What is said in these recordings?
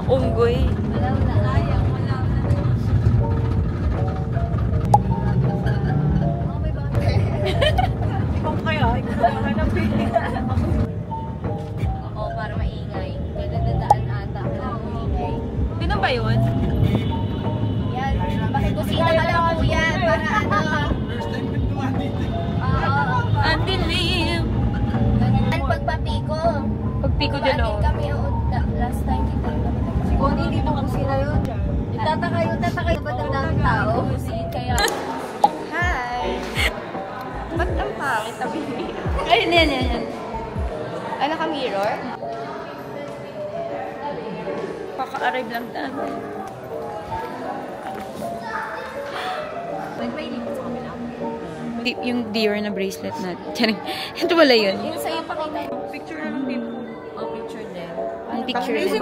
Unggoy. Wala na. Ayaw. Wala na. Oh, may bate. Ikaw kaya? Ikaw na hanapin. Oo, para maingay. Dadadaan ata. Maingay. Sino ba yun? Yan. Pakikusina ka lang po yan. Para ano. Ang dilim. Ang pagpapiko. Pagpiko de lo. Kami last time dito. Si Connie, dito ko sila yun. Tataka yung ba ng tao? Kaya... Hi! Ba't ang pangit sabi niya? Ayun, yan. Ano ka, mirror? Kaka-arrive lang namin. Nag-mailing po kami lang. Yung Dior na bracelet na. Ito wala yun. Yung sa'yo pakita. Picture na lang din po. Oh, picture din. Ang picture din.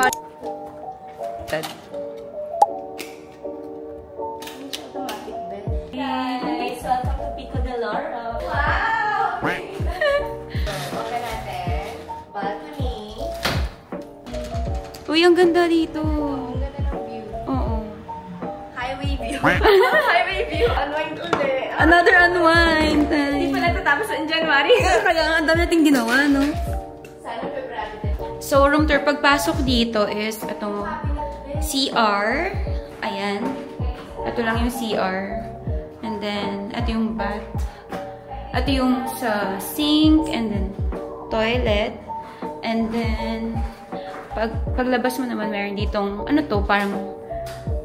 Automatic bed. Guys, welcome to Pico de Loro. Wow! Okay natin. Balcony. Uy, ang ganda dito. Ang ganda ng view. Oo. Highway view. Highway view. Unwind ulit. Another unwind. Hindi pa natatapos in January. Kaya ang dami nating ginawa, no? Sana February din. So, room tour. Pagpasok dito is itong CR. Ayan. Ito lang yung CR. And then, ito yung bath. Ito yung sa sink. And then, toilet. And then, paglabas mo naman, meron ditong, ano to, parang,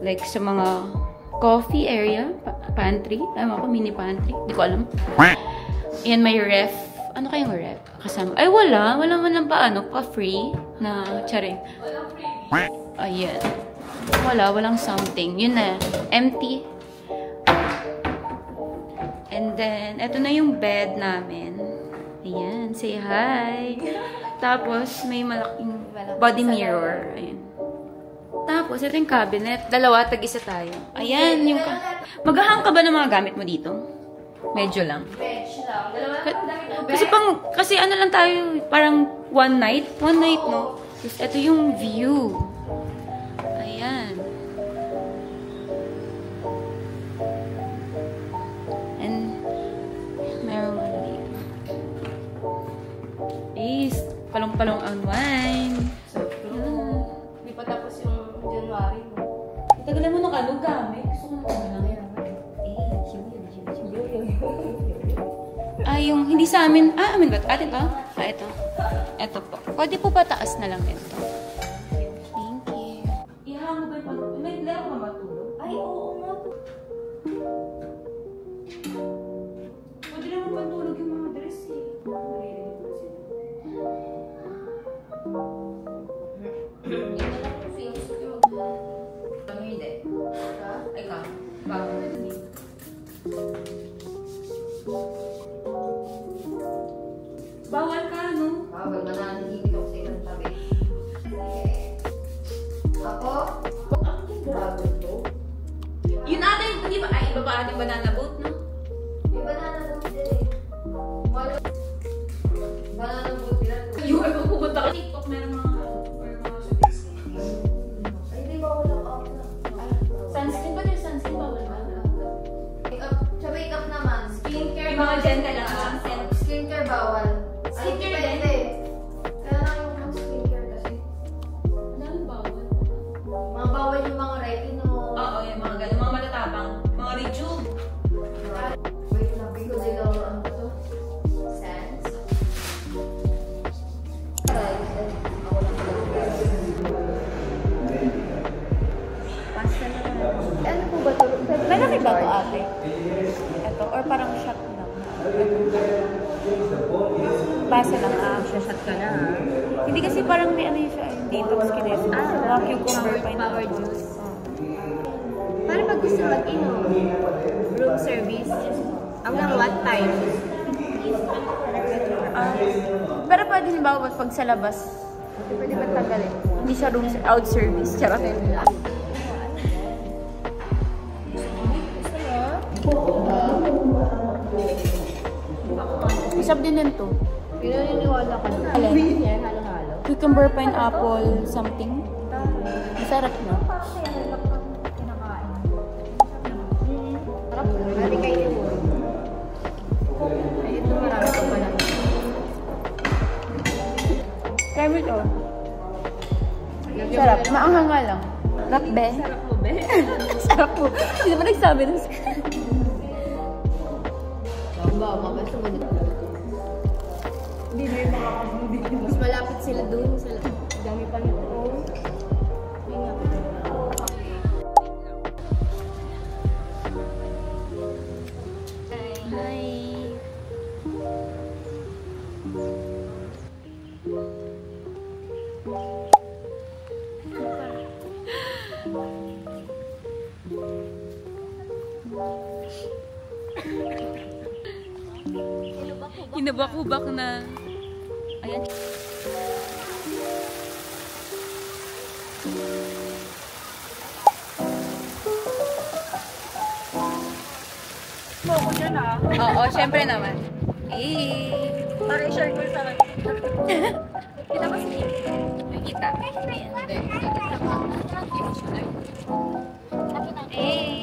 like, sa mga coffee area. Pantry. Alam ko, mini pantry. Hindi ko alam. Ayan, may ref. Ano kayong ref? Kasama. Ay, wala. Wala man lang pa, pa-free na, charing. Ayan. Walang something. Yun na. Empty. And then, eto na yung bed namin. Ayan. Say hi. Tapos, may malaking body mirror. Ayan. Tapos, ito yung cabinet. Dalawa, tag-isa tayo. Ayan. Yung maghahang ka ba ng mga gamit mo dito? Medyo lang. Bench lang. Dalawa lang. Kasi ano lang tayo, parang one night. One night, no? Tapos, ito yung view. Ayan. And, meron ano dito. Is, palong-palong unwind. Hindi pa tapos yung January. Tagalan mo ng ano gamit. Gusto ko na lang. Yung hindi sa amin. Amin ba? Atin to? Ito. Ito po. Pwede po ba taas na lang ito? Thank you. Ihang mo ba yung pag... May laro ka matulog? Ay, oo nga. Pwede naman pantulog yung mga dress eh. Naririnig ko sila. Yun na lang yung feels ko. Ano hindi? Ha? Ay ka. Bago na din. Bawal ka, no? Bawal na nanihigit ako sa ibang tabi. Ako? Bago to. Yun ata yung, di ba? Ay, iba pa ating banana boat, no? May banana boat din eh. Wala. Banana boat din. Yung iba pupunta ka. TikTok, meron mga or mga Ay, di ba wala ka? sunscreen ba? Yung sunscreen bawal ba? Makeup. Sa makeup naman. Skincare. Yung mga dyan ka lang. Skincare bawal. Skincare din? Kaya lang yung mga skincare kasi. Ano bawal? Mga bawal yung mga retinol. Oo, yung mga ganun. Mga matatabang. Mga rejuve. Wait lang, Pico de Loro. Ano ba to? Sans. Pasta na lang. Ano po ba ito? Malaki ba ito ate? Ito, or parang shot lang? Basa lang, shot ka na ha? Hindi kasi parang may ano yun siya, detox kines. Cucumber Power juice. Paano pag gusto mag-inom? Room service? Hanggang what time? Pero pwede halimbawa pag sa labas, Pwede ba tanggalin? hindi siya room out service. Charot. Masarap din yan to. Pinaniniwala ka na. Alin? Yan, halo-halo. Cucumber, pineapple, something. Sarap na. Sarap na. Bali kayo mo. Ay, ito marami pa pala. Try mo ito. Sarap. Maanghang nga lang. Sarap, be. Sarap mo, be. Sarap po. Hindi ba nagsabi ng ba, mabasa mo dito. Hindi na yung makakabudi. Mas malapit sila doon. Dami pa nito. Hi. Hinubak-hubak na. Ayan. Ako dyan ah. Oo, syempre naman. Eh. Para i-share ko sa kanya. Kita ba si Nakita. Eh.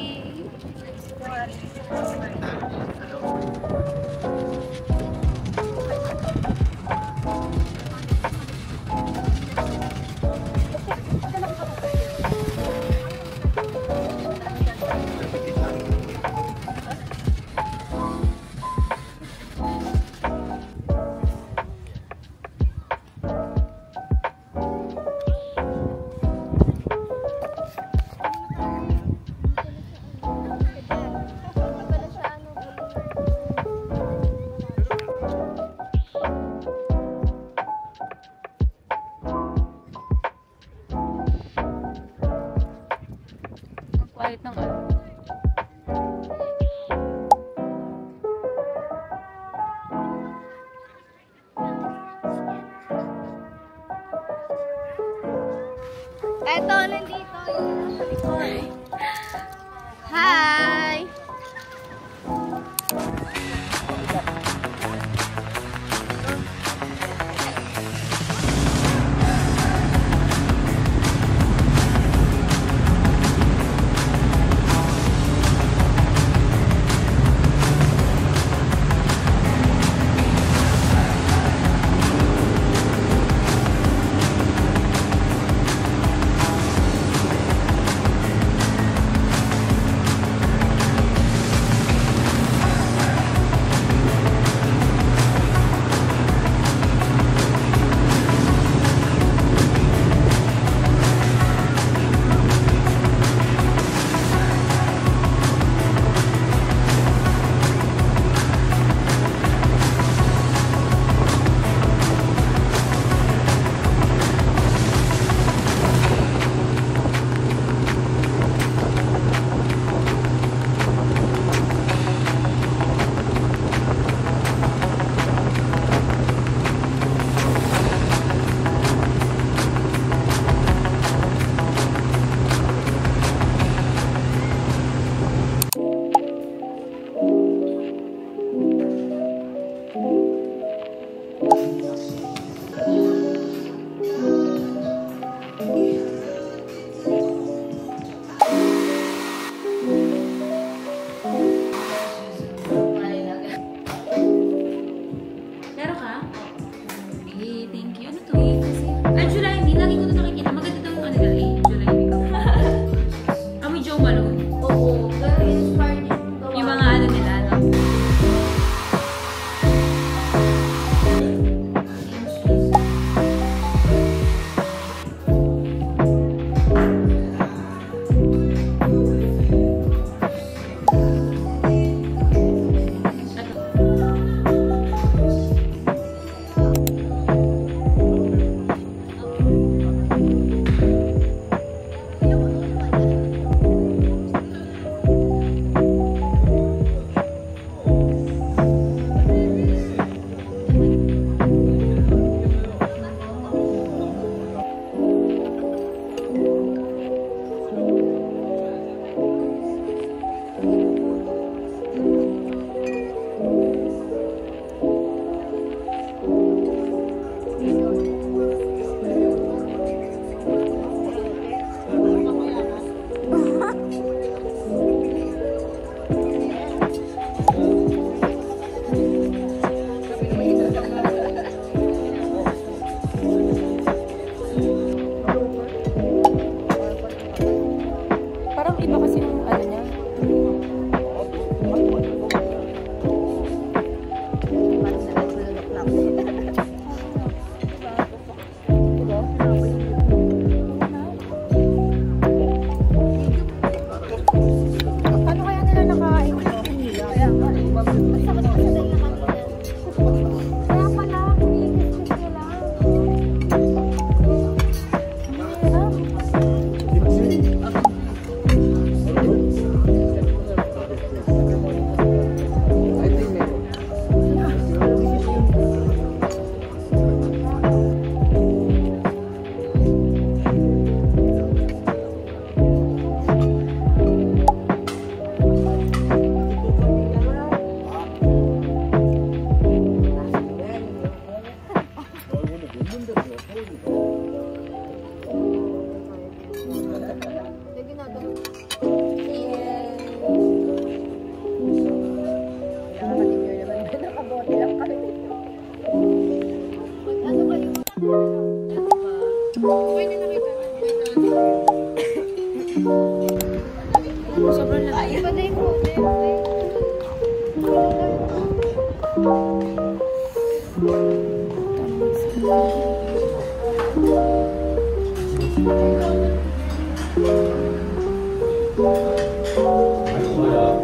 Quiet ng ano. Eto, nandito. Hi! iba kasi yung ano niya. Ano kaya nila naka-equip nila? Kaya nga, basta kasi kasalay na kanina. Kaya pala, kumikiss nila. Sobrang laki. Iba na yung Wala.